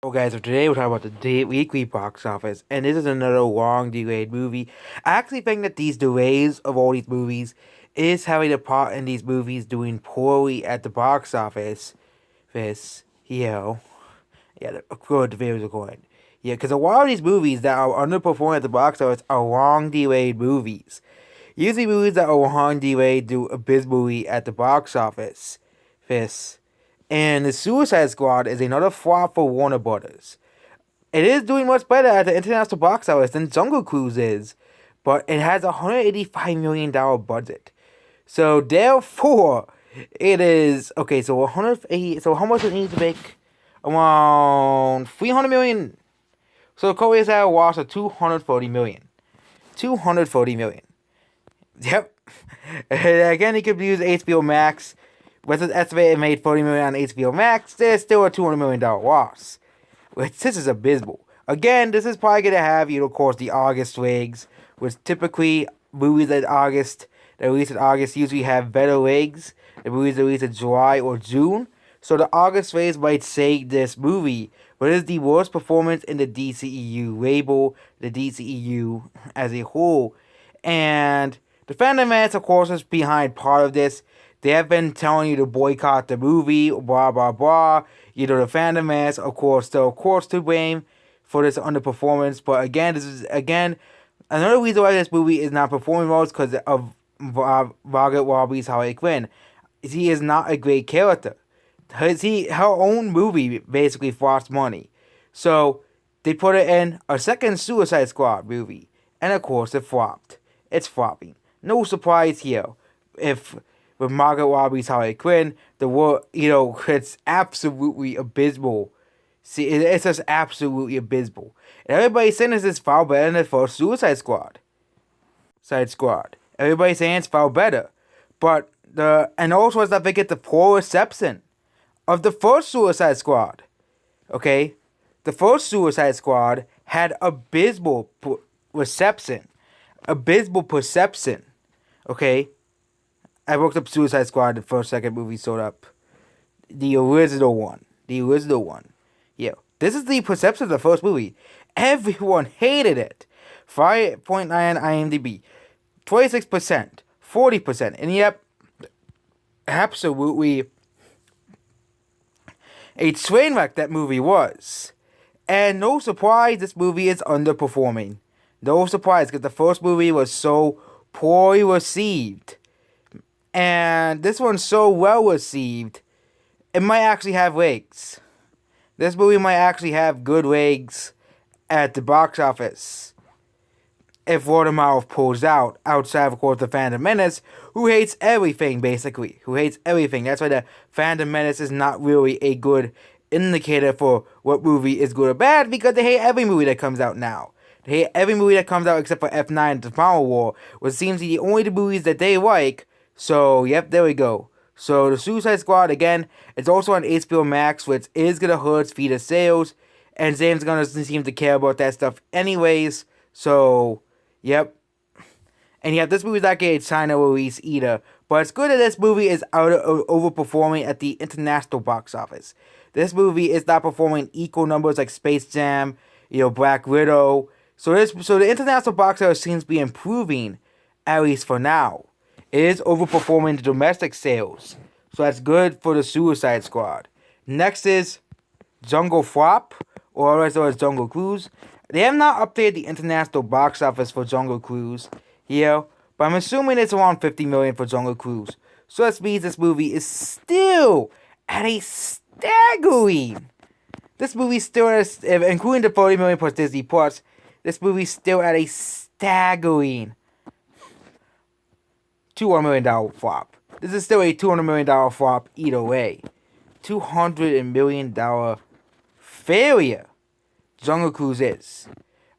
Oh, guys, so today we're talking about the weekly box office, and this is another long delayed movie. I actually think that these delays of all these movies is having a part in these movies doing poorly at the box office. This, yeah, good, the videos are going. Yeah, because a lot of these movies that are underperforming at the box office are long delayed movies. Usually, movies that are long delayed do abysmally at the box office. This. And the Suicide Squad is another flop for Warner Brothers. It is doing much better at the international box office than Jungle Cruise is, but it has a $185 million budget. So therefore, it is okay. So 180. So how much it needs to make? Around 300 million. So Korea's had a loss of 240 million. 240 million. Yep. Again, you could use HBO Max. With an estimated made 40 million on HBO Max, there's still a $200 million loss. Which this is abysmal. Again, this is probably gonna have, of course, the August legs, which typically movies that released in August usually have better legs than movies that released in July or June. So the August legs might save this movie, but it is the worst performance in the DCEU label, the DCEU as a whole. And the fandom man, of course, is behind part of this. They have been telling you to boycott the movie, blah blah blah. The fandom man, of course, still of course to blame for this underperformance. But again, this is another reason why this movie is not performing well is because of Margaret Robbie's Harley Quinn. He is not a great character. Her own movie basically flops money, so they put it in a second Suicide Squad movie, and of course it flopped. It's flopping. No surprise here. If with Margaret Robbie's Harley Quinn, the world, it's absolutely abysmal. See, it's just absolutely abysmal. And everybody's saying this is far better than the first Suicide Squad. Everybody's saying it's far better. But and also let's not forget the poor reception of the first Suicide Squad. Okay? The first Suicide Squad had abysmal reception. Abysmal perception. Okay? I looked up Suicide Squad, the first second movie sold up. The original one. Yeah. This is the perception of the first movie. Everyone hated it. 5.9 IMDb. 26%. 40%. And yep, absolutely a train wreck that movie was. And no surprise, this movie is underperforming. No surprise, because the first movie was so poorly received. And this one's so well received, it might actually have legs. This movie might actually have good legs at the box office. If word of mouth pulls out, outside of course the Phantom Menace, who hates everything basically. That's why the Phantom Menace is not really a good indicator for what movie is good or bad, because they hate every movie that comes out now. They hate every movie that comes out except for F9 The Power War, which seems to be the only the movies that they like. So, yep, there we go. So, the Suicide Squad, again, it's also on HBO Max, which is going to hurt speed of sales. And James Gunn doesn't seem to care about that stuff anyways. So, yep. And yep, this movie's not getting a China release either. But it's good that this movie is overperforming at the international box office. This movie is not performing equal numbers like Space Jam, Black Widow. So the international box office seems to be improving, at least for now. It is overperforming the domestic sales. So that's good for the Suicide Squad. Next is Jungle Flop, or also as Jungle Cruise. They have not updated the international box office for Jungle Cruise here, but I'm assuming it's around 50 million for Jungle Cruise. So that means this movie is still at a staggering. This movie still has, including the 40 million plus Disney Plus, this movie's still at a staggering $200 million flop. This is still a $200 million flop either way. $200 million failure. Jungle Cruise is.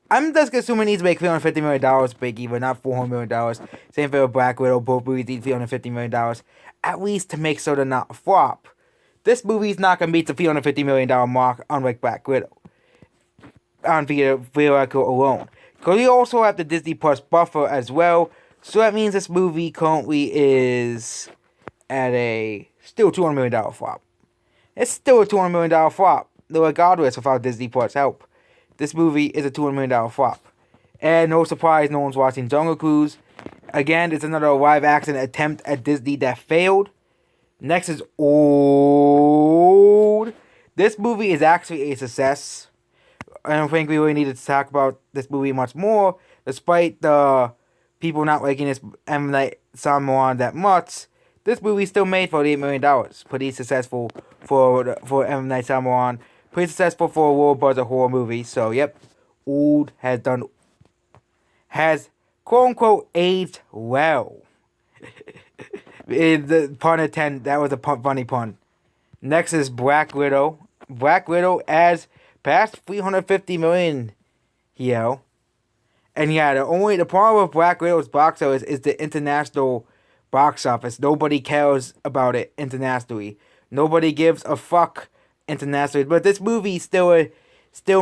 I'm just assuming it needs to make $350 million break even, not $400 million. Same for Black Widow. Both movies need $350 million. At least to make sure they're not a flop. This movie's not going to meet the $350 million mark, unlike Black Widow. On theoretical alone. Because we also have the Disney Plus buffer as well. So that means this movie currently is at a still $200 million flop. It's still a $200 million flop. regardless without Disney Plus help. This movie is a $200 million flop. And no surprise, no one's watching Jungle Cruise. Again, it's another live action attempt at Disney that failed. Next is Old. This movie is actually a success. I don't think we really need to talk about this movie much more, despite the people not liking this M. Night Shyamalan that much. This movie still made $48 million. Pretty successful for M. Night Shyamalan. Pretty successful for a low budget horror movie. So yep, Old has quote unquote aged well. The pun intended. That was a funny pun. Next is Black Widow. Black Widow has passed 350 million here. And yeah, the problem with Black Widow's box office is the international box office. Nobody cares about it internationally. Nobody gives a fuck internationally. But this movie still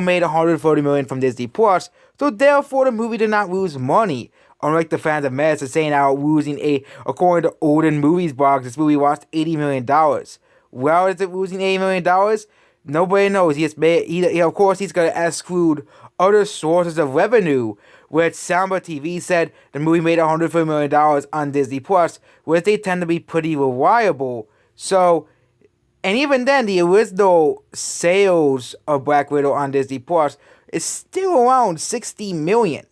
made 140 million from Disney Plus. So therefore, the movie did not lose money. Unlike the fans of Mets are saying now losing according to Olden Movies box, this movie lost $80 million. Well, is it losing $80 million? Nobody knows. Of course, he's going to exclude other sources of revenue, which Samba TV said the movie made $140 million on Disney Plus, which they tend to be pretty reliable. So, and even then, the original sales of Black Widow on Disney Plus is still around 60 million.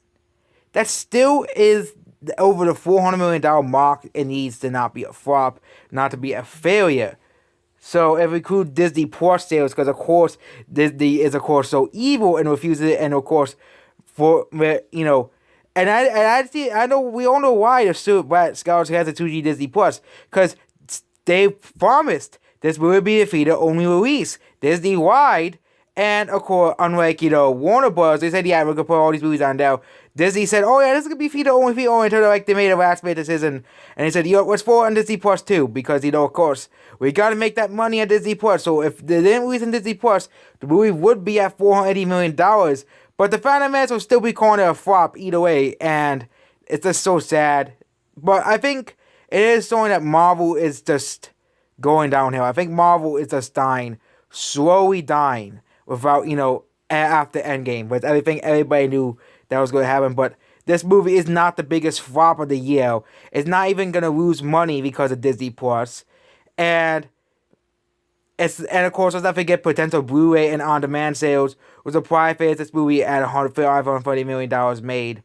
That still is over the $400 million mark. It needs to not be a flop, not to be a failure. So if we include Disney Plus sales, because of course Disney is of course so evil and refuses it, and of course I know we all know why the Scouts has a 2G Disney Plus, because they promised this would be a feeder-only release, Disney-wide, and of course, unlike, Warner Bros., they said, yeah, we're going to put all these movies on now. Disney said, oh yeah, this is going to be feeder-only, until they made a last-minute decision, and they said, what's for on Disney Plus too, because, of course, we got to make that money on Disney Plus, so if they didn't release on Disney Plus, the movie would be at $480 million, but the Phantom Menace will still be calling it a flop either way, and it's just so sad. But I think it is showing that Marvel is just going downhill. I think Marvel is just slowly dying, without, after Endgame, with everything everybody knew that was going to happen. But this movie is not the biggest flop of the year. It's not even going to lose money because of Disney Plus. And of course, let's not forget potential Blu-ray and on-demand sales, with a prior phase this movie at $540 million made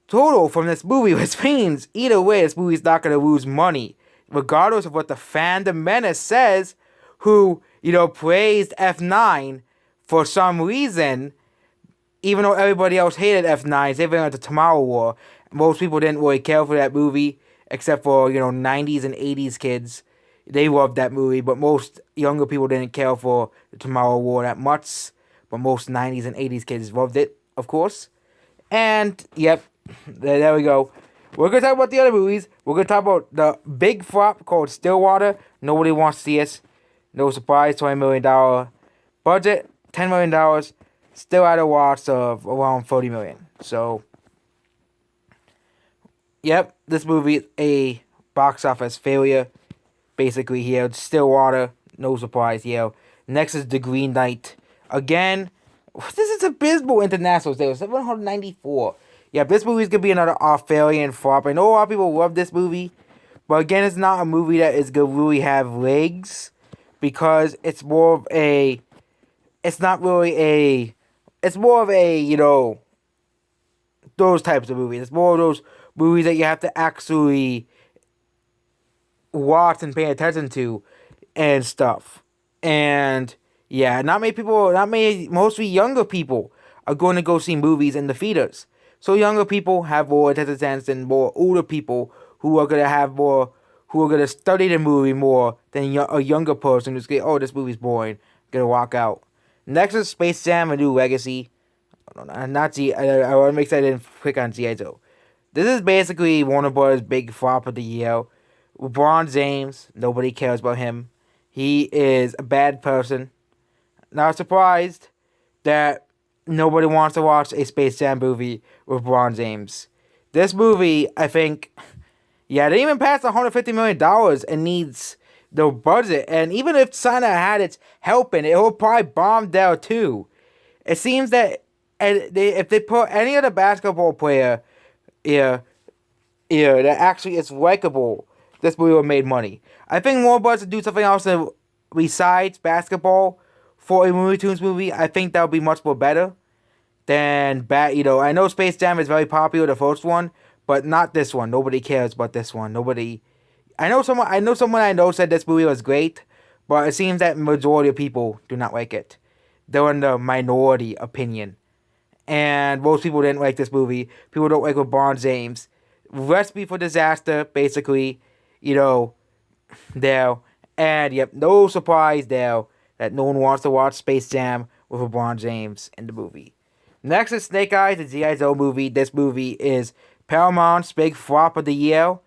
total from this movie, which means either way, this movie's not going to lose money, regardless of what the Phantom Menace says, who, praised F9 for some reason, even though everybody else hated F9, same thing like the Tomorrow War. Most people didn't really care for that movie, except for, 90s and 80s kids. They loved that movie, but most younger people didn't care for the Tomorrow War that much. But most 90s and 80s kids loved it, of course. And, yep, there we go. We're going to talk about the other movies. We're going to talk about the big flop called Stillwater. Nobody wants to see us. No surprise, $20 million budget, $10 million. Still at a loss of around $40 million. So, yep, this movie is a box office failure. Basically here, Stillwater, no surprise here. Next is The Green Knight. Again, this is abysmal international sales, 794. Yeah, this movie is going to be another Australian flop. I know a lot of people love this movie, but again, it's not a movie that is going to really have legs, because it's more of a, those types of movies. It's more of those movies that you have to actually watch and pay attention to and stuff. And yeah, mostly younger people are going to go see movies in the theaters. So younger people have more attention than more older people who are going to study the movie more than a younger person who's going, oh, this movie's boring, going to walk out. Next is Space Jam: A New Legacy. I want to make sure I didn't click on G.I. Joe. This is basically Warner Bros. Big flop of the year. LeBron James, nobody cares about him. He is a bad person. Not surprised that nobody wants to watch a Space Jam movie with LeBron James. This movie, I think, yeah, it didn't even pass $150 million and needs the budget. And even if China had its help in it, it would probably bomb there too. It seems that if they put any other basketball player here, that actually is likable, this movie would have made money. I think more budget to do something else besides basketball for a Looney Tunes movie. I think that would be much more better than I know Space Jam is very popular, the first one, but not this one. Nobody cares about this one. Nobody. Someone I know said this movie was great, but it seems that majority of people do not like it. They're in the minority opinion, and most people didn't like this movie. People don't like LeBron James. Recipe for disaster, basically. You know, there. And yep, no surprise there that no one wants to watch Space Jam with LeBron James in the movie. Next is Snake Eyes, the G.I. Joe movie. This movie is Paramount's big flop of the year.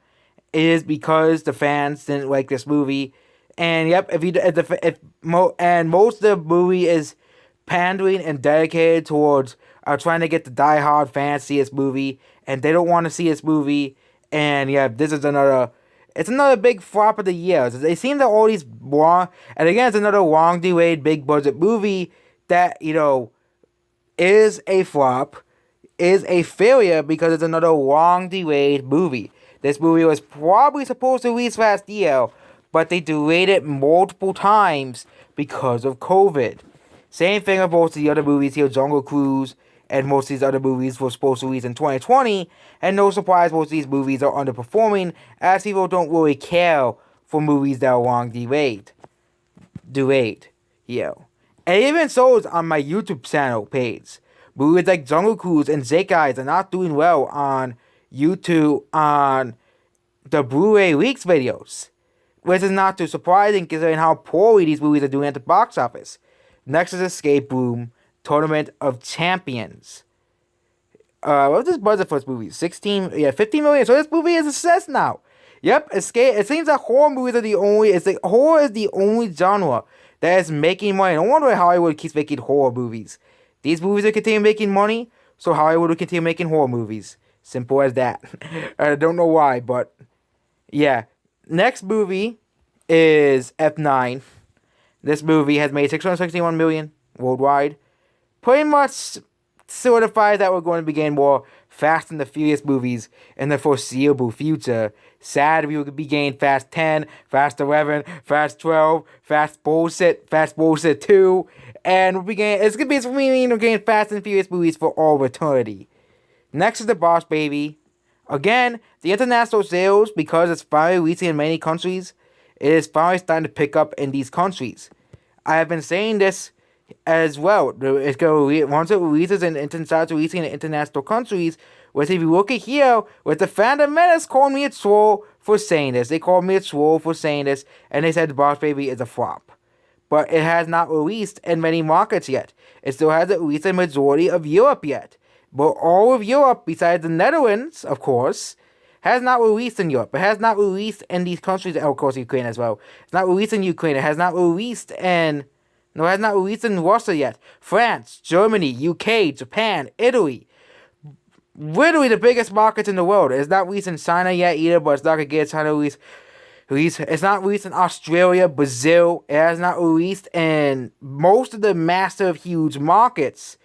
It is because the fans didn't like this movie. And yep, and most of the movie is pandering and dedicated towards trying to get the diehard fans to see this movie, and they don't want to see this movie. And yeah, it's another big flop of the year. They seem to always long, and again, it's another long delayed big budget movie that is a flop, is a failure because it's another long delayed movie. This movie was probably supposed to release last year, but they delayed it multiple times because of COVID. Same thing with most of the other movies here, Jungle Cruise, and most of these other movies were supposed to release in 2020, and no surprise, most of these movies are underperforming, as people don't really care for movies that are long delayed. Yeah. And even so is on my YouTube channel page. Movies like Jungle Cruise and Snake Eyes are not doing well on YouTube on the Blu-ray Leaks videos, which is not too surprising considering how poorly these movies are doing at the box office. Next is Escape Room, Tournament of Champions. What's this budget for this movie? 15 million. So this movie is a success now. Yep, Escape. It seems that horror movies are horror is the only genre that is making money. No wonder why Hollywood keeps making horror movies. These movies will continue making money, so Hollywood will continue making horror movies. Simple as that. I don't know why, but yeah. Next movie is F9. This movie has made $661 million worldwide. Pretty much certifies that we're going to begin more Fast and the Furious movies in the foreseeable future. Sad we will be getting Fast 10, Fast 11, Fast 12, Fast Bullshit 2, and it's going to be getting Fast and Furious movies for all eternity. Next is The Boss Baby. Again, the international sales, because it's finally releasing in many countries, it is finally starting to pick up in these countries. I have been saying this as well. Once it releases and starts releasing in international countries, which if you look at here, with the Phantom Menace calling me a troll for saying this. They called me a troll for saying this, and they said The Boss Baby is a flop. But it has not released in many markets yet. It still hasn't released in the majority of Europe yet. But all of Europe, besides the Netherlands, of course, has not released in Europe. It has not released in these countries, and of course Ukraine as well. It's not released in Ukraine. It has not released in Russia yet. France, Germany, UK, Japan, Italy. Literally the biggest markets in the world. It's not released in China yet either, but it's not going to get China released. It's not released in Australia, Brazil. It has not released in most of the massive, huge markets.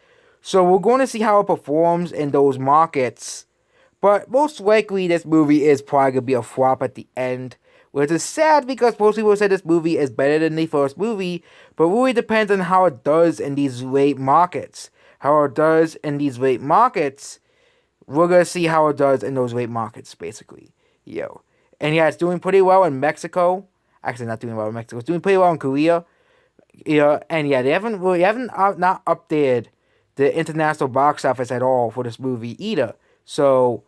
So we're going to see how it performs in those markets. But most likely this movie is probably going to be a flop at the end. Which is sad because most people said this movie is better than the first movie. But really depends on how it does in these late markets. We're going to see how it does in those late markets, basically. And yeah, it's doing pretty well in Mexico. Actually, not doing well in Mexico. It's doing pretty well in Korea. And yeah, they haven't not updated the international box office at all for this movie either. So,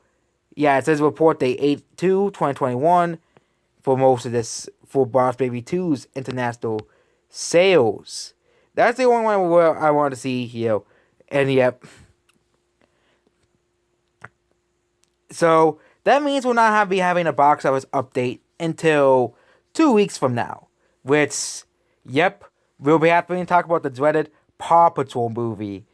yeah, it says report date 8/2/2021 for most of this, for Boss Baby 2's international sales. That's the only one where I want to see here. And yep. So, that means we'll not be having a box office update until 2 weeks from now. Which, yep, we'll be happy to talk about the dreaded Paw Patrol movie.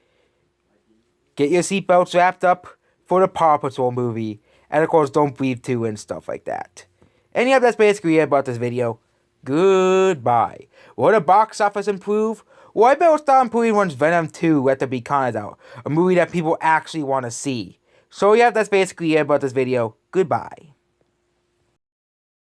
Get your seatbelts wrapped up for the Paw Patrol movie. And of course, Don't Breathe 2 and stuff like that. And yep, that's basically it about this video. Goodbye. Will the box office improve? Well, I bet it'll start improving once Venom 2 at the Beacon is out. A movie that people actually want to see. So yeah, that's basically it about this video. Goodbye.